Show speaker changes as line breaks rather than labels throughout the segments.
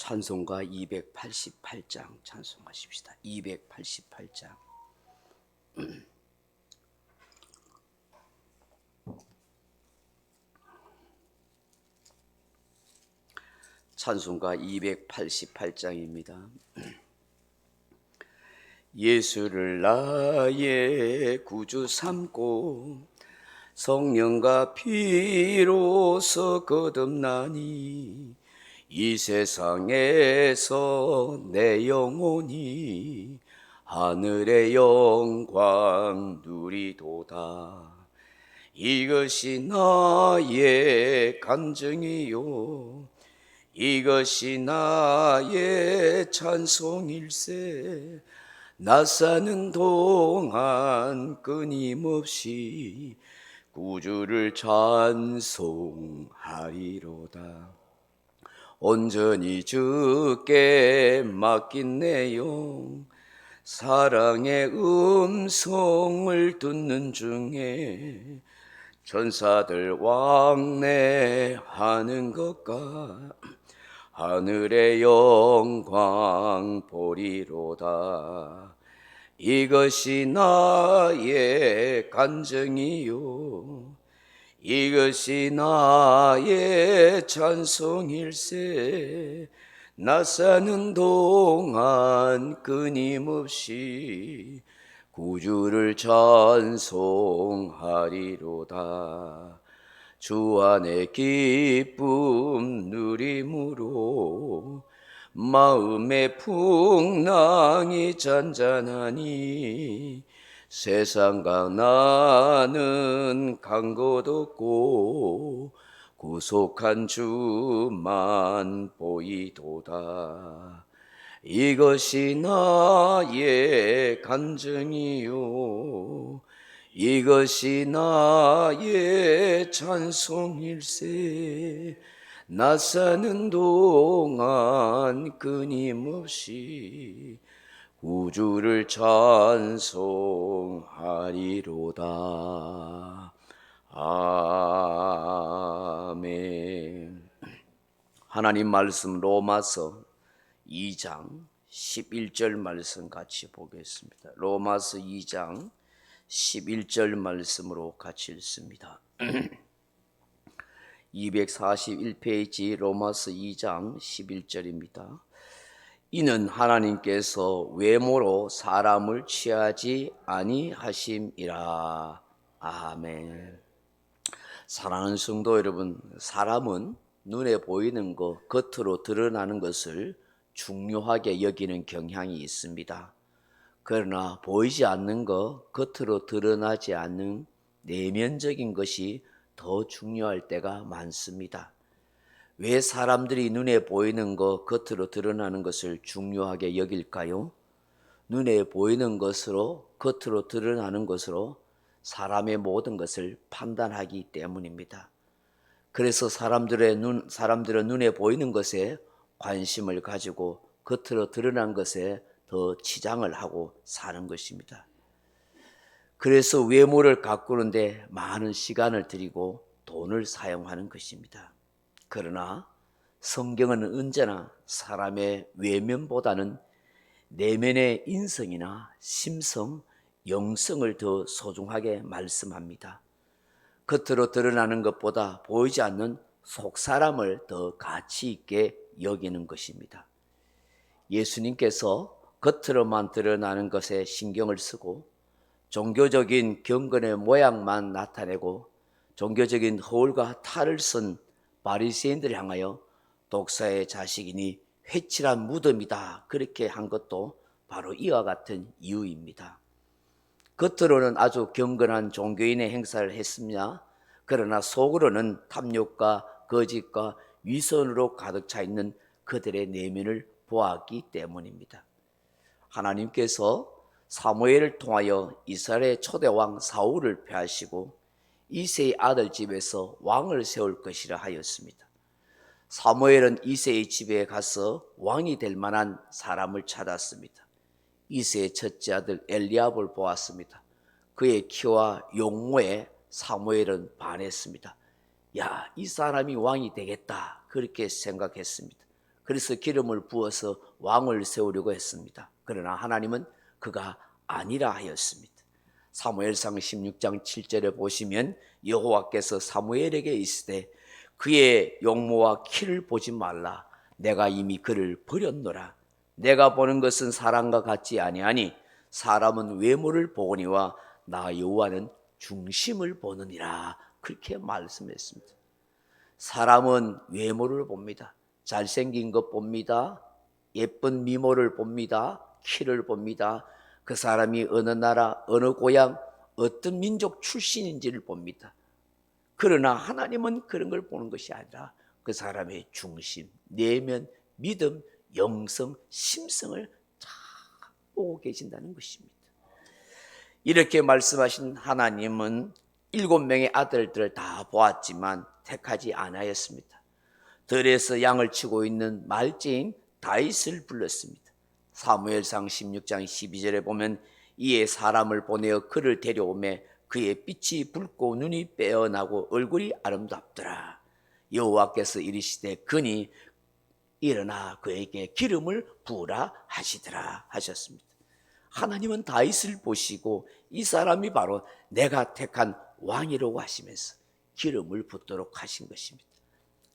찬송가 288장 찬송하십시다. 288장. 찬송가 288장입니다. 예수를 나의 구주 삼고 성령과 피로서 거듭나니 이 세상에서 내 영혼이 하늘의 영광 누리도다. 이것이 나의 간증이요 이것이 나의 찬송일세. 나 사는 동안 끊임없이 구주를 찬송하리로다. 온전히 주께 맡긴 내용 사랑의 음성을 듣는 중에 천사들 왕래하는 것과 하늘의 영광 보리로다. 이것이 나의 간증이요 이것이 나의 찬송일세. 나 사는 동안 끊임없이 구주를 찬송하리로다. 주 안에 기쁨 누림으로 마음의 풍랑이 잔잔하니 세상과 나는 간 것 없고 구속한 주만 보이도다. 이것이 나의 간증이요 이것이 나의 찬송일세. 나 사는 동안 끊임없이 구주를 찬송하리로다. 아멘. 하나님 말씀 로마서 2장 11절 말씀 같이 보겠습니다. 로마서 2장 11절 말씀으로 같이 읽습니다. 241페이지 로마서 2장 11절입니다. 이는 하나님께서 외모로 사람을 취하지 아니하심이라. 아멘. 사랑하는 성도 여러분, 사람은 눈에 보이는 것, 겉으로 드러나는 것을 중요하게 여기는 경향이 있습니다. 그러나 보이지 않는 것, 겉으로 드러나지 않는 내면적인 것이 더 중요할 때가 많습니다. 왜 사람들이 눈에 보이는 것, 겉으로 드러나는 것을 중요하게 여길까요? 눈에 보이는 것으로, 겉으로 드러나는 것으로 사람의 모든 것을 판단하기 때문입니다. 그래서 사람들은 눈에 보이는 것에 관심을 가지고 겉으로 드러난 것에 더 치장을 하고 사는 것입니다. 그래서 외모를 가꾸는데 많은 시간을 들이고 돈을 사용하는 것입니다. 그러나 성경은 언제나 사람의 외면보다는 내면의 인성이나 심성, 영성을 더 소중하게 말씀합니다. 겉으로 드러나는 것보다 보이지 않는 속사람을 더 가치 있게 여기는 것입니다. 예수님께서 겉으로만 드러나는 것에 신경을 쓰고 종교적인 경건의 모양만 나타내고 종교적인 허울과 탈을 쓴 바리새인들을 향하여 독사의 자식이니 회칠한 무덤이다 그렇게 한 것도 바로 이와 같은 이유입니다. 겉으로는 아주 경건한 종교인의 행사를 했습니다. 그러나 속으로는 탐욕과 거짓과 위선으로 가득 차 있는 그들의 내면을 보았기 때문입니다. 하나님께서 사무엘을 통하여 이스라엘의 초대왕 사울을 폐하시고 이새의 아들 집에서 왕을 세울 것이라 하였습니다. 사무엘은 이새의 집에 가서 왕이 될 만한 사람을 찾았습니다. 이새의 첫째 아들 엘리압을 보았습니다. 그의 키와 용모에 사무엘은 반했습니다. 야, 이 사람이 왕이 되겠다 그렇게 생각했습니다. 그래서 기름을 부어서 왕을 세우려고 했습니다. 그러나 하나님은 그가 아니라 하였습니다. 사무엘상 16장 7절에 보시면 여호와께서 사무엘에게 이르시되 그의 용모와 키를 보지 말라. 내가 이미 그를 버렸노라. 내가 보는 것은 사람과 같지 아니하니 사람은 외모를 보거니와 나 여호와는 중심을 보느니라. 그렇게 말씀했습니다. 사람은 외모를 봅니다. 잘생긴 것 봅니다. 예쁜 미모를 봅니다. 키를 봅니다. 그 사람이 어느 나라, 어느 고향, 어떤 민족 출신인지를 봅니다. 그러나 하나님은 그런 걸 보는 것이 아니라 그 사람의 중심, 내면, 믿음, 영성, 심성을 다 보고 계신다는 것입니다. 이렇게 말씀하신 하나님은 7명의 아들들을 다 보았지만 택하지 않았습니다. 들에서 양을 치고 있는 말제인 다윗을 불렀습니다. 사무엘상 16장 12절에 보면 이에 사람을 보내어 그를 데려오매 그의 빛이 붉고 눈이 빼어나고 얼굴이 아름답더라. 여호와께서 이르시되 그니 일어나 그에게 기름을 부으라 하시더라 하셨습니다. 하나님은 다윗을 보시고 이 사람이 바로 내가 택한 왕이라고 하시면서 기름을 붓도록 하신 것입니다.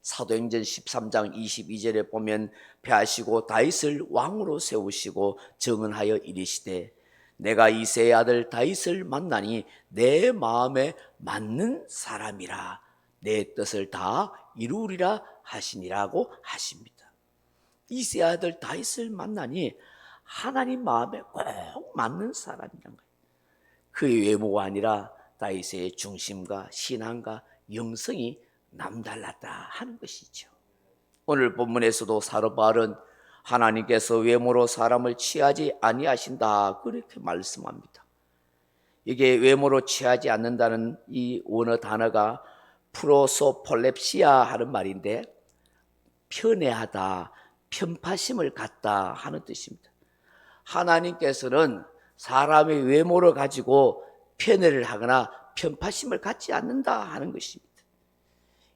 사도행전 13장 22절에 보면 패하시고 다윗을 왕으로 세우시고 정언하여 이르시되 내가 이새의 아들 다윗을 만나니 내 마음에 맞는 사람이라 내 뜻을 다 이루리라 하시니라고 하십니다. 이새의 아들 다윗을 만나니 하나님 마음에 꼭 맞는 사람이란 거예요. 그의 외모가 아니라 다윗의 중심과 신앙과 영성이 남달랐다 하는 것이죠. 오늘 본문에서도 사도 바울은 하나님께서 외모로 사람을 취하지 아니하신다 그렇게 말씀합니다. 이게 외모로 취하지 않는다는 이 원어 단어가 프로소폴렙시아 하는 말인데 편애하다, 편파심을 갖다 하는 뜻입니다. 하나님께서는 사람의 외모를 가지고 편애를 하거나 편파심을 갖지 않는다 하는 것입니다.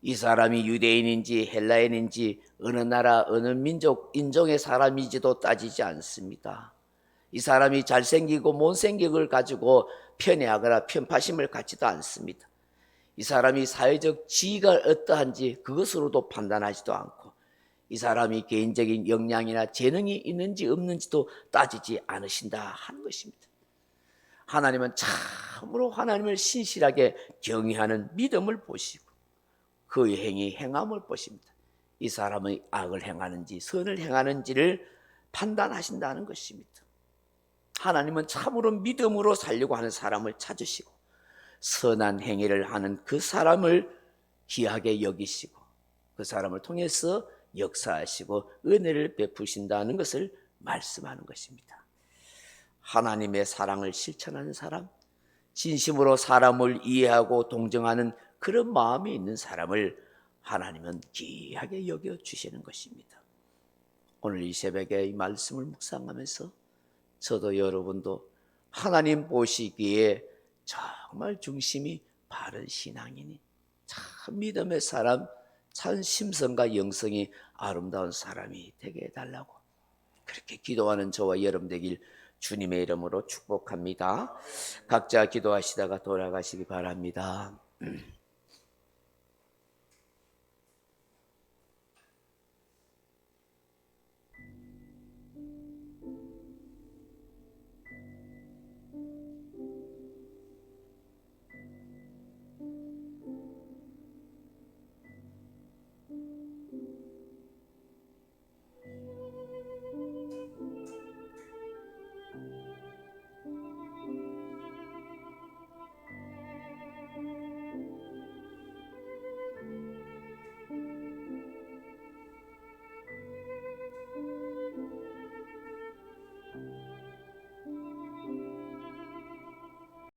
이 사람이 유대인인지 헬라인인지 어느 나라 어느 민족 인종의 사람인지도 따지지 않습니다. 이 사람이 잘생기고 못생긴 걸 가지고 편애하거나 편파심을 갖지도 않습니다. 이 사람이 사회적 지위가 어떠한지 그것으로도 판단하지도 않고 이 사람이 개인적인 역량이나 재능이 있는지 없는지도 따지지 않으신다 하는 것입니다. 하나님은 참으로 하나님을 신실하게 경외하는 믿음을 보시고 그의 행위 행함을 보십니다. 이 사람의 악을 행하는지 선을 행하는지를 판단하신다는 것입니다. 하나님은 참으로 믿음으로 살려고 하는 사람을 찾으시고 선한 행위를 하는 그 사람을 귀하게 여기시고 그 사람을 통해서 역사하시고 은혜를 베푸신다는 것을 말씀하는 것입니다. 하나님의 사랑을 실천하는 사람, 진심으로 사람을 이해하고 동정하는 그런 마음이 있는 사람을 하나님은 귀하게 여겨주시는 것입니다. 오늘 이 새벽에 이 말씀을 묵상하면서 저도 여러분도 하나님 보시기에 정말 중심이 바른 신앙이니 참 믿음의 사람, 참 심성과 영성이 아름다운 사람이 되게 해달라고 그렇게 기도하는 저와 여러분 되길 주님의 이름으로 축복합니다. 각자 기도하시다가 돌아가시기 바랍니다.